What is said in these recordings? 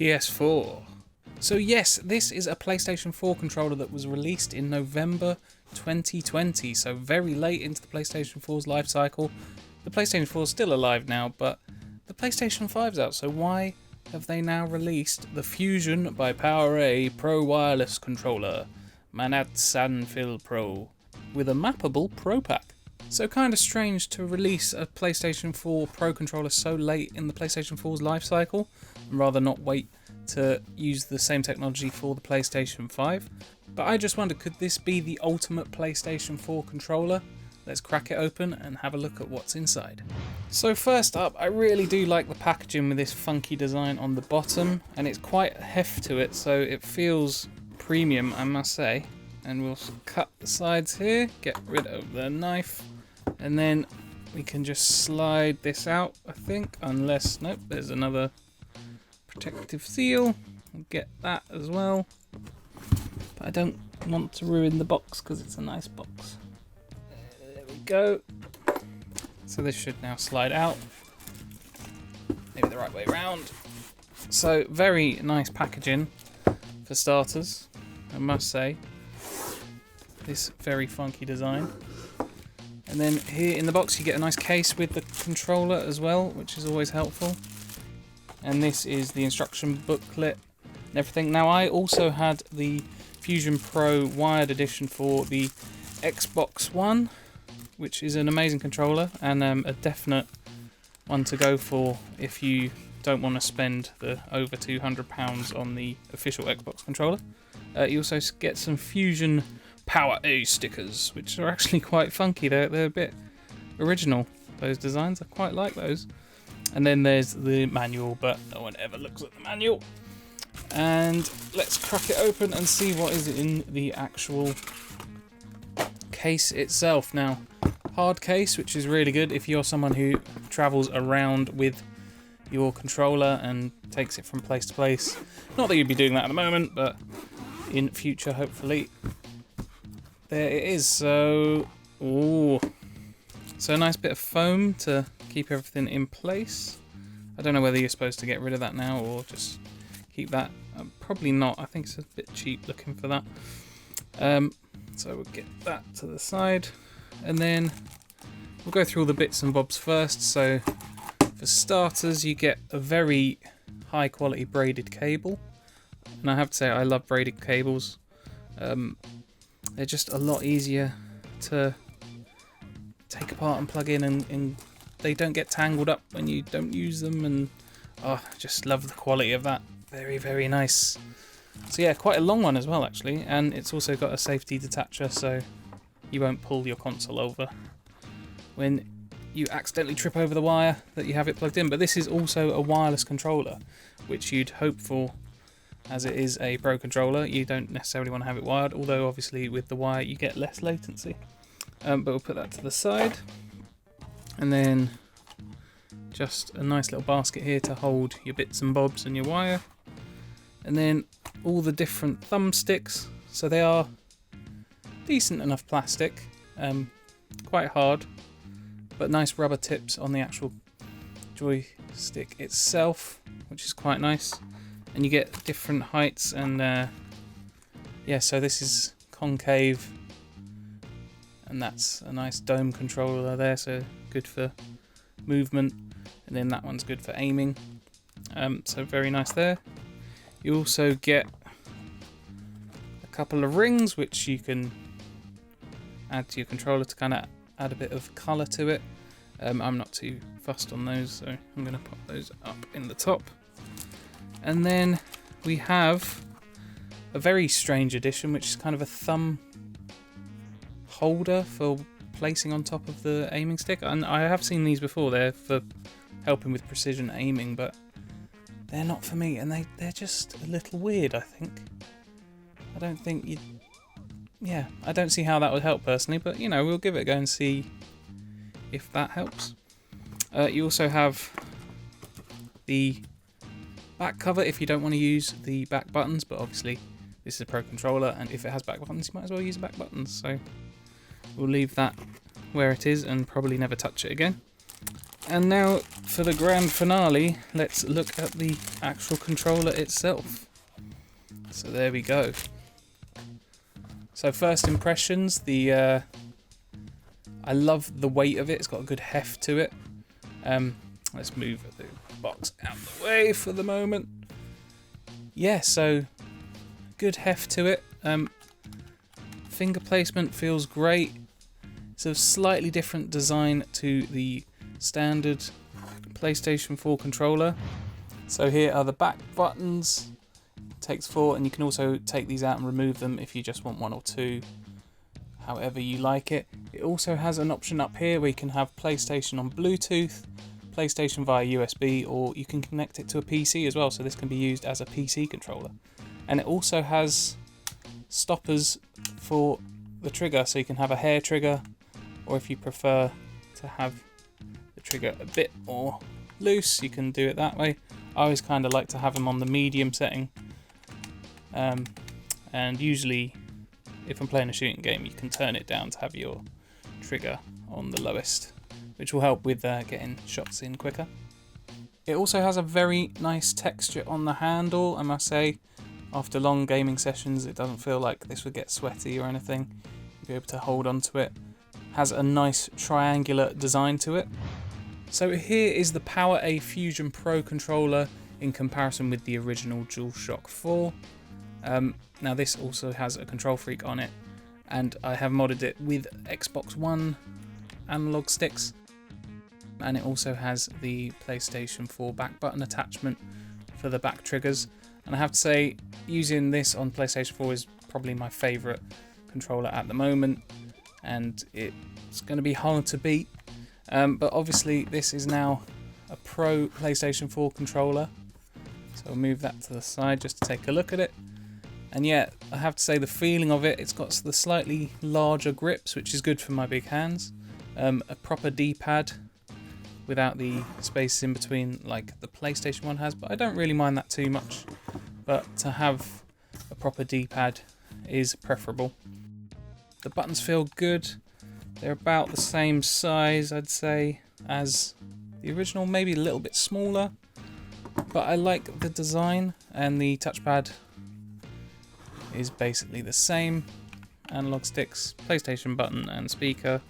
PS4. So yes, this is a PlayStation 4 controller that was released in November 2020, so very late into the PlayStation 4's life cycle. The PlayStation 4 is still alive now, but the PlayStation 5's out, so why have they now released the Fusion by PowerA Pro Wireless Controller, Manat Sanfil Pro, with a mappable Pro Pack? So kind of strange to release a PlayStation 4 Pro controller so late in the PlayStation 4's life cycle, and rather not wait to use the same technology for the PlayStation 5. But I just wondered, could this be the ultimate PlayStation 4 controller? Let's crack it open and have a look at what's inside. So first up, I really do like the packaging with this funky design on the bottom, and it's quite heft to it, so it feels premium, I must say. And we'll cut the sides here, get rid of the knife, and then we can just slide this out, I think, unless, nope, there's another protective seal. We'll get that as well. But I don't want to ruin the box because it's a nice box. There we go. So this should now slide out. Maybe the right way around. So very nice packaging for starters, I must say. This very funky design. And then here in the box you get a nice case with the controller as well, which is always helpful. And this is the instruction booklet and everything. Now I also had the Fusion Pro wired edition for the Xbox One, which is an amazing controller and a definite one to go for if you don't want to spend the over £200 on the official Xbox controller. You also get some Fusion PowerA stickers, which are actually quite funky. They're a bit original, those designs. I quite like those. And then there's the manual, but no one ever looks at the manual. And let's crack it open and see what is in the actual case itself. Now, hard case, which is really good if you're someone who travels around with your controller and takes it from place to place. Not that you'd be doing that at the moment, but in future, hopefully. There it is. So, ooh. So a nice bit of foam to keep everything in place. I don't know whether you're supposed to get rid of that now or just keep that. Probably not. I think it's a bit cheap looking for that. So we'll get that to the side. And then we'll go through all the bits and bobs first. So for starters, you get a very high quality braided cable. And I have to say, I love braided cables. They're just a lot easier to take apart and plug in, and they don't get tangled up when you don't use them, and I just love the quality of that. Very, very nice. So yeah, quite a long one as well actually, and it's also got a safety detacher so you won't pull your console over when you accidentally trip over the wire that you have it plugged in. But this is also a wireless controller, which you'd hope for. As it is a Pro controller, you don't necessarily want to have it wired, although obviously with the wire you get less latency. But we'll put that to the side. And then just a nice little basket here to hold your bits and bobs and your wire. And then all the different thumbsticks. So they are decent enough plastic, quite hard, but nice rubber tips on the actual joystick itself, which is quite nice. And you get different heights, and yeah, so this is concave, and that's a nice dome controller there, so good for movement. And then that one's good for aiming, so very nice there. You also get a couple of rings which you can add to your controller to kind of add a bit of colour to it. I'm not too fussed on those, so I'm going to pop those up in the top. And then we have a very strange addition, which is kind of a thumb holder for placing on top of the aiming stick. And I have seen these before. They're for helping with precision aiming, but they're not for me, and they're just a little weird, I think. I don't think you'd... Yeah, I don't see how that would help personally, but you know, we'll give it a go and see if that helps. You also have the back cover if you don't want to use the back buttons, but obviously this is a Pro controller, and if it has back buttons you might as well use the back buttons, so we'll leave that where it is and probably never touch it again. And now for the grand finale, let's look at the actual controller itself. So there we go. So first impressions, I love the weight of it. It's got a good heft to it. Let's move the box out of the way for the moment. Yeah, so good heft to it. Finger placement feels great. It's a slightly different design to the standard PlayStation 4 controller. So here are the back buttons. It takes 4, and you can also take these out and remove them if you just want 1 or 2, however you like it. It also has an option up here where you can have PlayStation on Bluetooth, PlayStation via USB, or you can connect it to a PC as well, so this can be used as a PC controller. And it also has stoppers for the trigger, so you can have a hair trigger, or if you prefer to have the trigger a bit more loose, you can do it that way. I always kind of like to have them on the medium setting, and usually if I'm playing a shooting game you can turn it down to have your trigger on the lowest, which will help with getting shots in quicker. It also has a very nice texture on the handle, I must say. After long gaming sessions it doesn't feel like this would get sweaty or anything. You'll be able to hold on to it. Has a nice triangular design to it. So here is the PowerA Fusion Pro controller in comparison with the original DualShock 4. Now this also has a control freak on it, and I have modded it with Xbox One analog sticks, and it also has the PlayStation 4 back button attachment for the back triggers. And I have to say, using this on PlayStation 4 is probably my favourite controller at the moment, and it's going to be hard to beat. But obviously this is now a Pro PlayStation 4 controller, so I'll move that to the side just to take a look at it. And yeah, I have to say the feeling of it, it's got the slightly larger grips, which is good for my big hands. A proper D-pad without the spaces in between like the PlayStation 1 has, but I don't really mind that too much. But to have a proper D-pad is preferable. The buttons feel good. They're about the same size, I'd say, as the original, maybe a little bit smaller. But I like the design, and the touchpad is basically the same. Analog sticks, PlayStation button and speaker.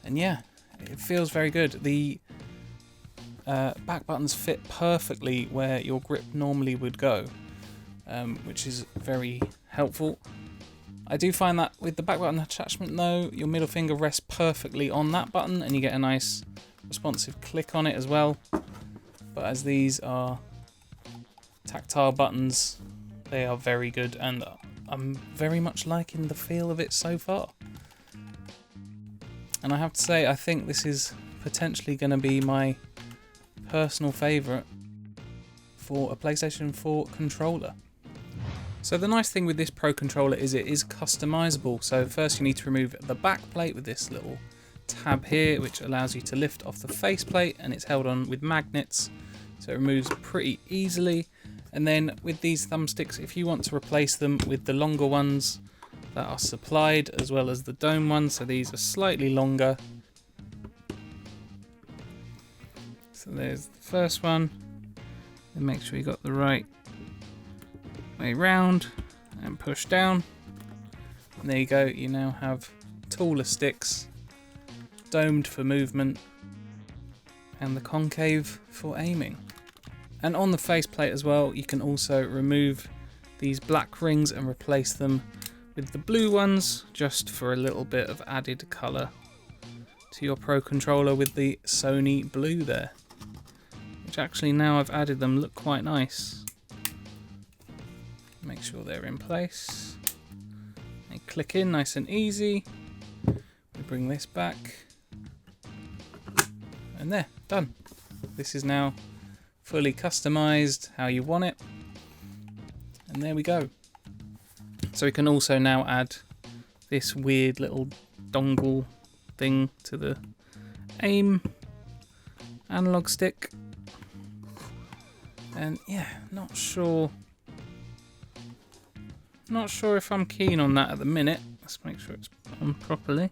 And yeah, it feels very good. The back buttons fit perfectly where your grip normally would go, which is very helpful. I do find that with the back button attachment though, your middle finger rests perfectly on that button and you get a nice responsive click on it as well. But as these are tactile buttons, they are very good, and I'm very much liking the feel of it so far. And I have to say, I think this is potentially going to be my personal favourite for a PlayStation 4 controller. So the nice thing with this Pro controller is it is customizable. So first you need to remove the back plate with this little tab here, which allows you to lift off the faceplate, and it's held on with magnets, so it removes pretty easily. And then with these thumbsticks, if you want to replace them with the longer ones that are supplied, as well as the dome ones, so these are slightly longer. So there's the first one, and make sure you got the right way round and push down. And there you go, you now have taller sticks, domed for movement, and the concave for aiming. And on the faceplate as well, you can also remove these black rings and replace them with the blue ones, just for a little bit of added colour to your Pro controller with the Sony blue there. Which actually, now I've added them, look quite nice. Make sure they're in place. They click in nice and easy. We bring this back. And there, done. This is now fully customized how you want it. And there we go. So we can also now add this weird little dongle thing to the aim analog stick. And yeah, not sure if I'm keen on that at the minute. Let's make sure it's on properly.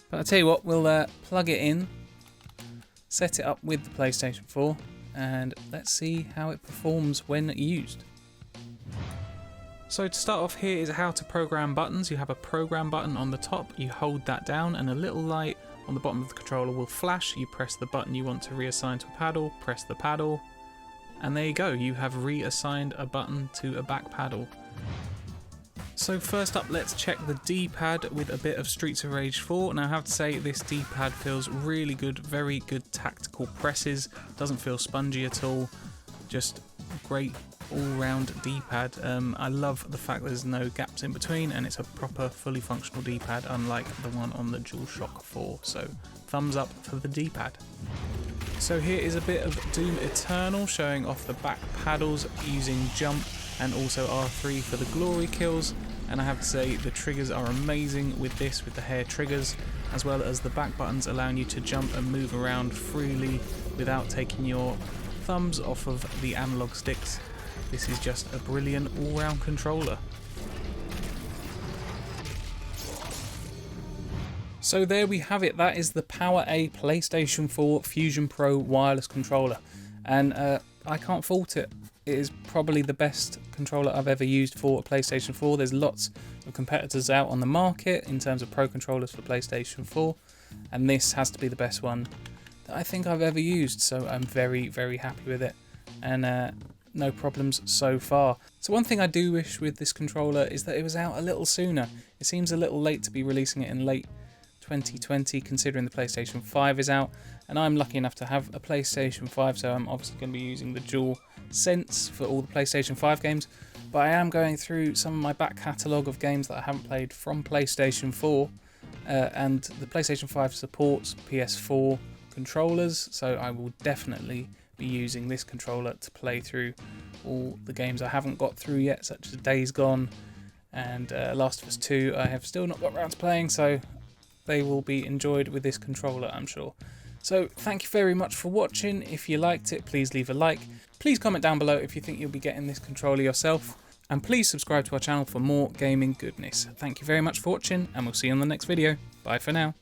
But I'll tell you what, we'll plug it in, set it up with the PlayStation 4 and let's see how it performs when used. So to start off, here is how to program buttons. You have a program button on the top, you hold that down and a little light on the bottom of the controller will flash. You press the button you want to reassign to a paddle, press the paddle, and there you go, you have reassigned a button to a back paddle. So first up, let's check the D-pad with a bit of Streets of Rage 4. Now I have to say this D-pad feels really good, very good tactical presses, doesn't feel spongy at all, just great all-round D-pad. I love the fact there's no gaps in between and it's a proper fully functional D-pad unlike the one on the DualShock 4, so thumbs up for the D-pad. So here is a bit of Doom Eternal showing off the back paddles using jump and also R3 for the glory kills, and I have to say the triggers are amazing with this, with the hair triggers, as well as the back buttons allowing you to jump and move around freely without taking your thumbs off of the analog sticks. This is just a brilliant all-round controller. So there we have it, that is the PowerA PlayStation 4 Fusion Pro wireless controller, and I can't fault it. It is probably the best controller I've ever used for a PlayStation 4. There's lots of competitors out on the market in terms of pro controllers for PlayStation 4, and this has to be the best one that I think I've ever used, so I'm very, very happy with it, and no problems so far. So one thing I do wish with this controller is that it was out a little sooner. It seems a little late to be releasing it in late 2020 considering the PlayStation 5 is out, and I'm lucky enough to have a PlayStation 5, so I'm obviously going to be using the DualSense for all the PlayStation 5 games, but I am going through some of my back catalogue of games that I haven't played from PlayStation 4, and the PlayStation 5 supports PS4 controllers, so I will definitely be using this controller to play through all the games I haven't got through yet, such as Days Gone and Last of Us 2 I have still not got around to playing, so they will be enjoyed with this controller, I'm sure. So thank you very much for watching. If you liked it, please leave a like. Please comment down below if you think you'll be getting this controller yourself. And please subscribe to our channel for more gaming goodness. Thank you very much for watching, and we'll see you on the next video. Bye for now.